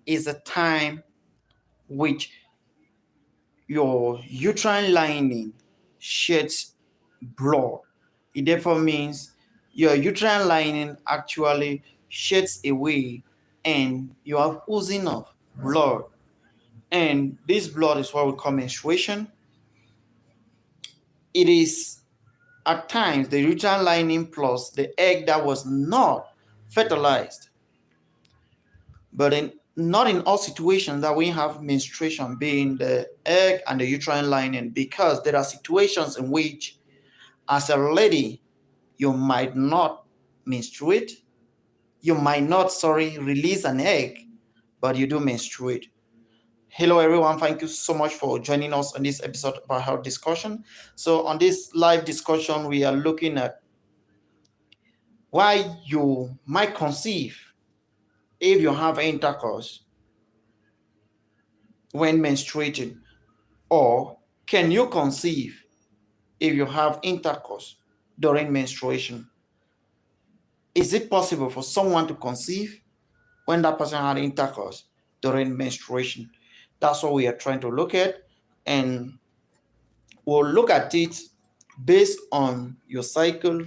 Is a time which your uterine lining sheds blood. It therefore means your uterine lining actually sheds away and you have oozing of blood. And this blood is what we call menstruation. It is at times the uterine lining plus the egg that was not fertilized. But not in all situations that we have menstruation being the egg and the uterine lining, because there are situations in which as a lady you might not menstruate, you might not release an egg, but you do menstruate. Hello everyone, thank you so much for joining us on this episode of our health discussion. So on this live discussion we are looking at why you might conceive if you have intercourse when menstruating, or can you conceive if you have intercourse during menstruation? Is it possible for someone to conceive when that person had intercourse during menstruation? That's what we are trying to look at, and we'll look at it based on your cycle,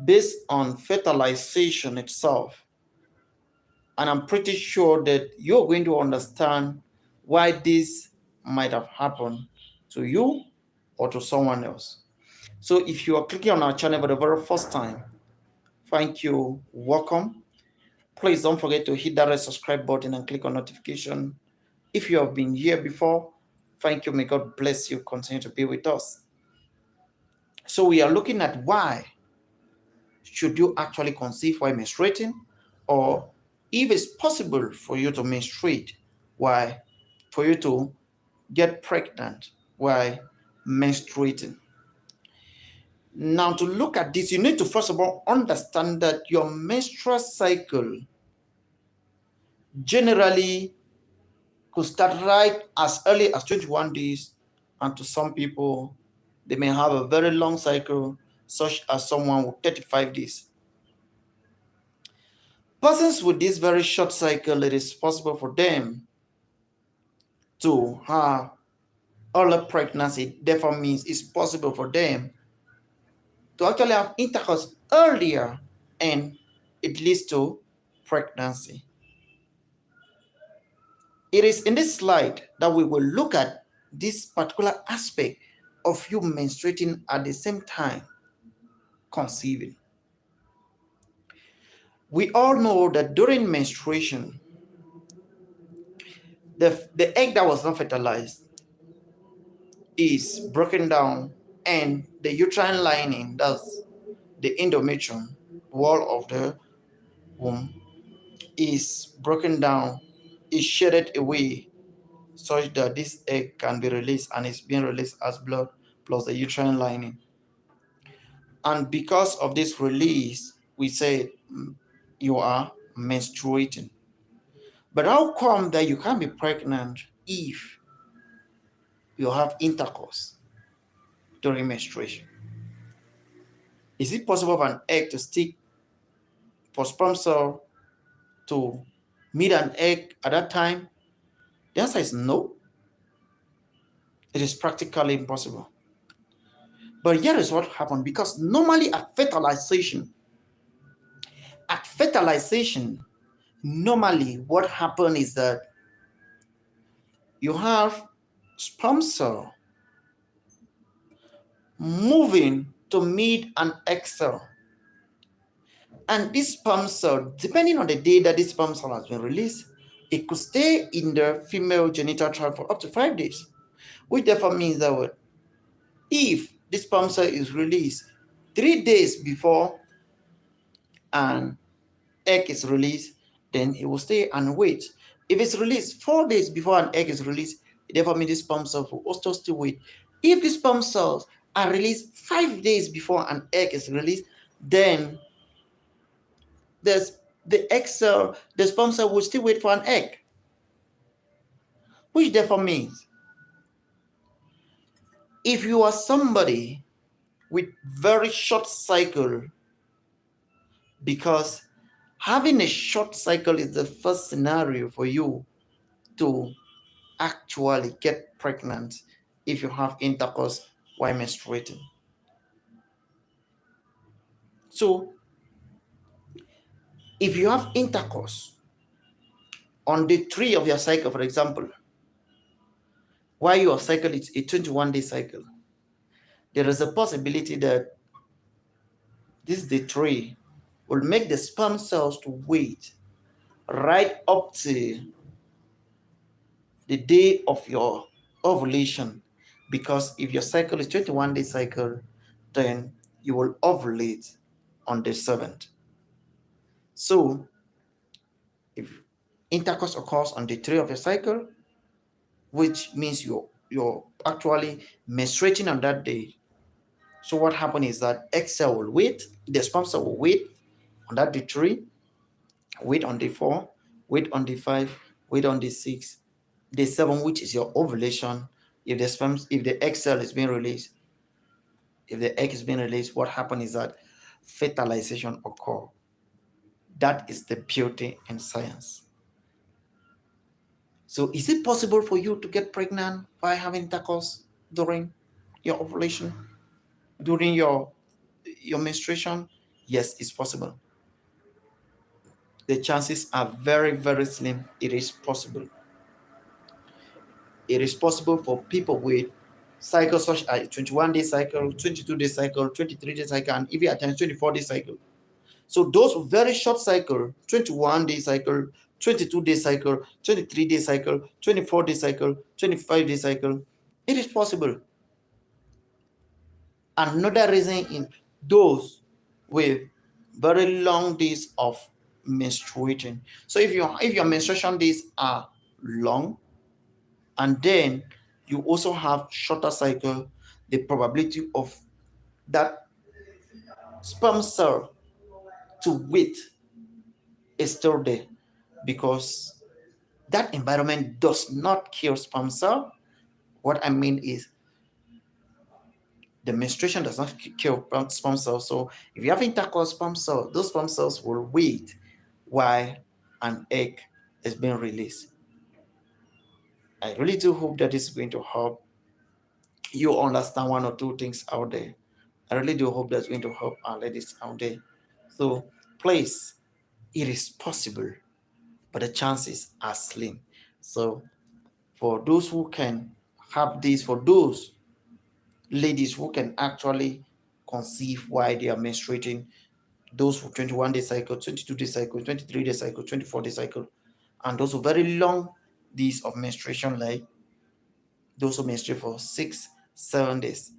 based on fertilization itself. And I'm pretty sure that you're going to understand why this might have happened to you or to someone else. So if you are clicking on our channel for the very first time, thank you, welcome. Please don't forget to hit that red subscribe button and click on notification. If you have been here before, thank you, may God bless you, continue to be with us. So we are looking at why should you actually conceive while menstruating, or if it's possible for you to menstruate, why for you to get pregnant while menstruating. Now, to look at this, you need to first of all understand that your menstrual cycle generally could start right as early as 21 days, and to some people, they may have a very long cycle, such as someone with 35 days. Persons with this very short cycle, it is possible for them to have early pregnancy. Therefore, means it's possible for them to actually have intercourse earlier, and it leads to pregnancy. It is in this slide that we will look at this particular aspect of you menstruating at the same time conceiving. We all know that during menstruation, the egg that was not fertilized is broken down, and the uterine lining, that's the endometrium wall of the womb, is broken down, is shedded away, such that this egg can be released, and it's being released as blood plus the uterine lining. And because of this release, we say you are menstruating. But how come that you can't be pregnant if you have intercourse during menstruation? Is it possible for an egg to stick, for sperm cell to meet an egg at that time? The answer is no. It is practically impossible. But here is what happened, because normally at fertilization, normally what happens is that you have sperm cell moving to meet an egg cell. And this sperm cell, depending on the day that this sperm cell has been released, it could stay in the female genital tract for up to 5 days, which therefore means that if this sperm cell is released 3 days before an egg is released, then it will stay and wait. If it's released 4 days before an egg is released, it therefore means this sperm cell will also still wait. If the sperm cells are released 5 days before an egg is released, then the sperm cell will still wait for an egg, which therefore means if you are somebody with very short cycle, because Having a short cycle is the first scenario for you to actually get pregnant if you have intercourse while menstruating. So, if you have intercourse on day 3 of your cycle, for example, while your cycle is a 21-day cycle, there is a possibility that this day 3 will make the sperm cells to wait right up to the day of your ovulation, because if your cycle is 21-day cycle, then you will ovulate on the 7th. So if intercourse occurs on day 3 of your cycle, which means you're actually menstruating on that day, so what happens is that egg cell will wait, the sperm cell will wait on that day 3, wait on day 4, wait on day 5, wait on day 6, day 7, which is your ovulation. If the egg cell is being released, if the egg is being released, what happens is that fertilization occur. That is the beauty in science. So is it possible for you to get pregnant by having intercourse during your ovulation, during your menstruation? Yes, it's possible. The chances are very, very slim. It is possible. It is possible for people with cycles such as 21-day cycle, 22-day cycle, 23-day cycle, and even at times 24-day cycle. So those very short cycle, 21-day cycle, 22-day cycle, 23-day cycle, 24-day cycle, 25-day cycle, it is possible. Another reason in those with very long days of menstruating. So if your menstruation days are long, and then you also have shorter cycle, the probability of that sperm cell to wait is still there, because that environment does not kill sperm cell. What I mean is the menstruation does not kill sperm cells. So if you have intercourse sperm cell, those sperm cells will wait while an egg is being released. I really do hope that this is going to help you understand one or two things out there. I really do hope that's going to help our ladies out there. So please, it is possible, but the chances are slim. So for those who can have this, for those ladies who can actually conceive while they are menstruating, those for 21-day cycle, 22-day cycle, 23-day cycle, 24-day cycle, and those who very long days of menstruation, like those who menstruate for 6, 7 days.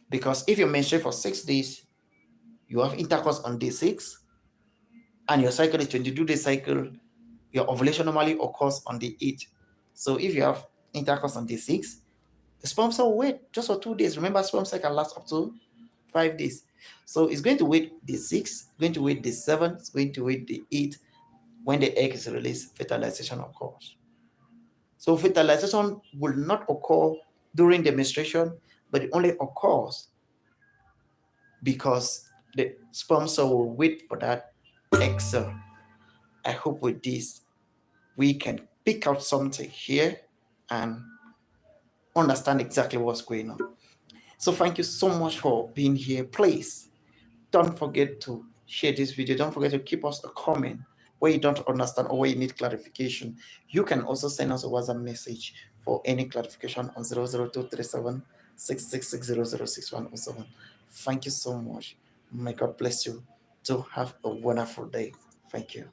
Because if you menstruate for 6 days, you have intercourse on day 6, and your cycle is 22-day cycle, your ovulation normally occurs on day 8. So if you have intercourse on day 6, the sperm cell will wait just for 2 days. Remember, sperm cell can last up to 5 days. So it's going to wait day 6, going to wait day 7, it's going to wait day 8. When the egg is released, fertilization occurs. So fertilization will not occur during the menstruation, but it only occurs because the sperm cell will wait for that egg cell. I hope with this we can pick out something here and understand exactly what's going on. So thank you so much for being here. Please don't forget to share this video. Don't forget to keep us a comment where you don't understand or where you need clarification. You can also send us a WhatsApp message for any clarification on 00237 666 Thank you so much. May God bless you. To have a wonderful day. Thank you.